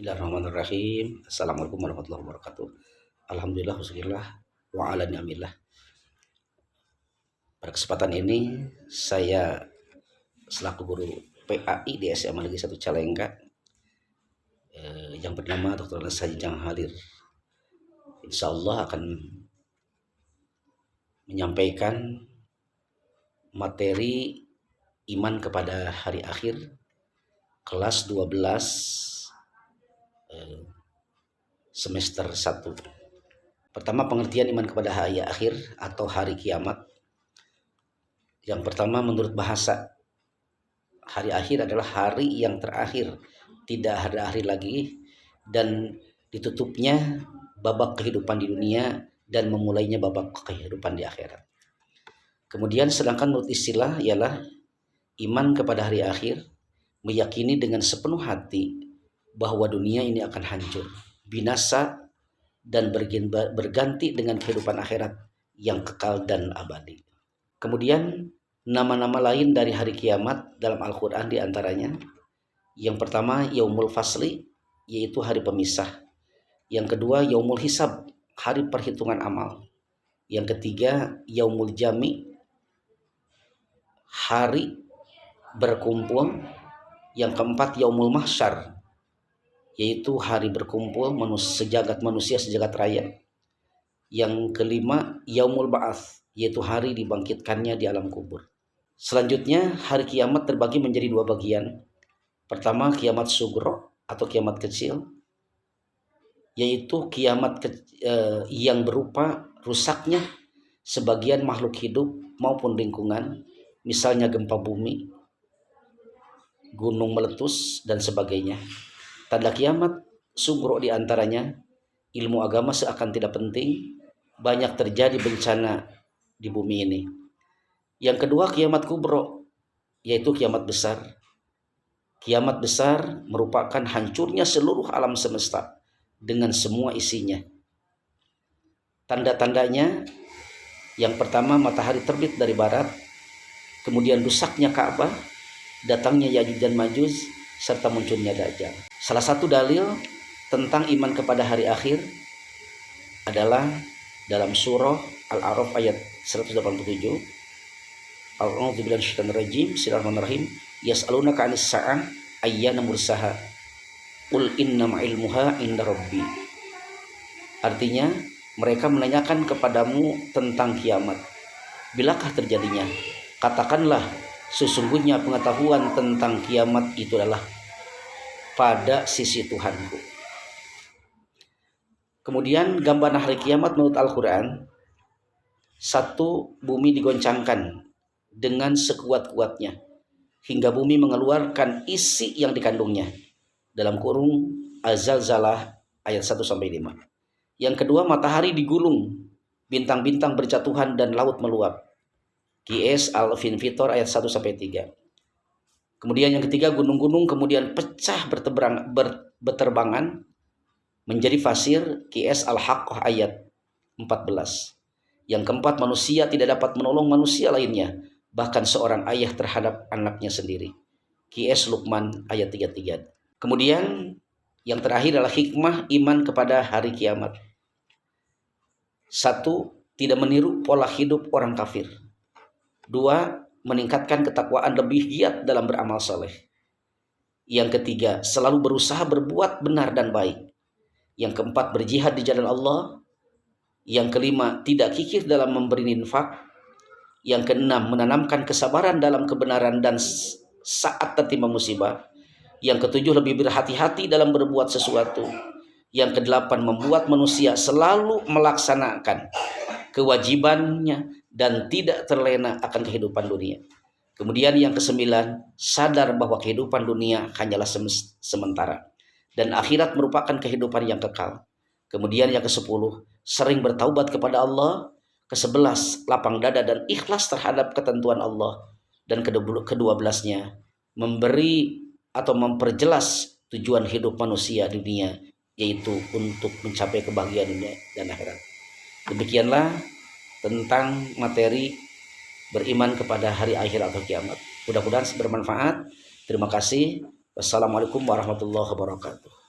Bismillahirrahmanirrahim. Assalamualaikum warahmatullahi wabarakatuh. Alhamdulillah wassalillah wa ala ni'amillah. Pada kesempatan ini saya selaku guru PAI di SMA Negeri 1 Calengka yang bernama Dr. Sajjang Hadir, insya Allah akan menyampaikan materi iman kepada hari akhir kelas 12 semester 1. Pertama, pengertian iman kepada hari akhir atau hari kiamat. Yang pertama, menurut bahasa, hari akhir adalah hari yang terakhir, tidak ada hari lagi, dan ditutupnya babak kehidupan di dunia dan memulainya babak kehidupan di akhirat. Kemudian sedangkan menurut istilah ialah iman kepada hari akhir, meyakini dengan sepenuh hati bahwa dunia ini akan hancur, binasa, dan berganti dengan kehidupan akhirat yang kekal dan abadi. Kemudian nama-nama lain dari hari kiamat dalam Al-Quran diantaranya, yang pertama Yaumul Fasli, yaitu hari pemisah. Yang kedua Yaumul Hisab, hari perhitungan amal. Yang ketiga Yaumul Jami, hari berkumpul. Yang keempat Yaumul Mahsyar, yaitu hari berkumpul sejagat manusia sejagat raya. Yang kelima Yaumul Ba'ats, yaitu hari dibangkitkannya di alam kubur. Selanjutnya hari kiamat terbagi menjadi dua bagian. Pertama kiamat sugro atau kiamat kecil, yaitu kiamat yang berupa rusaknya sebagian makhluk hidup maupun lingkungan, misalnya gempa bumi, gunung meletus, dan sebagainya. Tanda kiamat sugro diantaranya ilmu agama seakan tidak penting, banyak terjadi bencana di bumi ini. Yang kedua kiamat kubro, yaitu kiamat besar. Kiamat besar merupakan hancurnya seluruh alam semesta dengan semua isinya. Tanda-tandanya, yang pertama matahari terbit dari barat, kemudian rusaknya Ka'bah, datangnya Ya'juj dan Ma'juj, serta munculnya Dajjal. Salah satu dalil tentang iman kepada hari akhir adalah dalam surah Al-A'raf ayat 187. A'udzubillahi minasyaitonir rajim. Bismillahirrahmanirrahim. Yas'alunaka 'anis sa'ah ayyana mursaha. Qul innama ilmuha 'inda rabbi. Artinya, mereka menanyakan kepadamu tentang kiamat. Bilakah terjadinya? Katakanlah, sesungguhnya pengetahuan tentang kiamat itu adalah pada sisi Tuhanku. Kemudian gambaran hari kiamat menurut Al-Quran, satu, bumi digoncangkan dengan sekuat-kuatnya hingga bumi mengeluarkan isi yang dikandungnya. Dalam kurung Az-Zalzalah ayat 1-5. Yang kedua, matahari digulung, bintang-bintang berjatuhan dan laut meluap. QS Al-Finfitor ayat 1-3. Kemudian yang ketiga, gunung-gunung kemudian pecah berterbangan menjadi pasir. QS Al-Haqqah ayat 14. Yang keempat, manusia tidak dapat menolong manusia lainnya, bahkan seorang ayah terhadap anaknya sendiri. QS Luqman ayat 33. Kemudian yang terakhir adalah hikmah iman kepada hari kiamat. Satu, tidak meniru pola hidup orang kafir. Dua, meningkatkan ketakwaan lebih giat dalam beramal soleh. Yang ketiga, selalu berusaha berbuat benar dan baik. Yang keempat, berjihad di jalan Allah. Yang kelima, tidak kikir dalam memberi infak. Yang keenam, menanamkan kesabaran dalam kebenaran dan saat tertimpa musibah. Yang ketujuh, lebih berhati-hati dalam berbuat sesuatu. Yang kedelapan, membuat manusia selalu melaksanakan kewajibannya dan tidak terlena akan kehidupan dunia. Kemudian yang kesembilan, sadar bahwa kehidupan dunia hanyalah sementara dan akhirat merupakan kehidupan yang kekal. Kemudian yang ke-10, sering bertaubat kepada Allah. Ke-11, lapang dada dan ikhlas terhadap ketentuan Allah. Dan ke-12-nya, memberi atau memperjelas tujuan hidup manusia di dunia, yaitu untuk mencapai kebahagiaan dunia dan akhirat. Demikianlah tentang materi beriman kepada hari akhir atau kiamat. Mudah-mudahan bermanfaat. Terima kasih. Wassalamualaikum warahmatullahi wabarakatuh.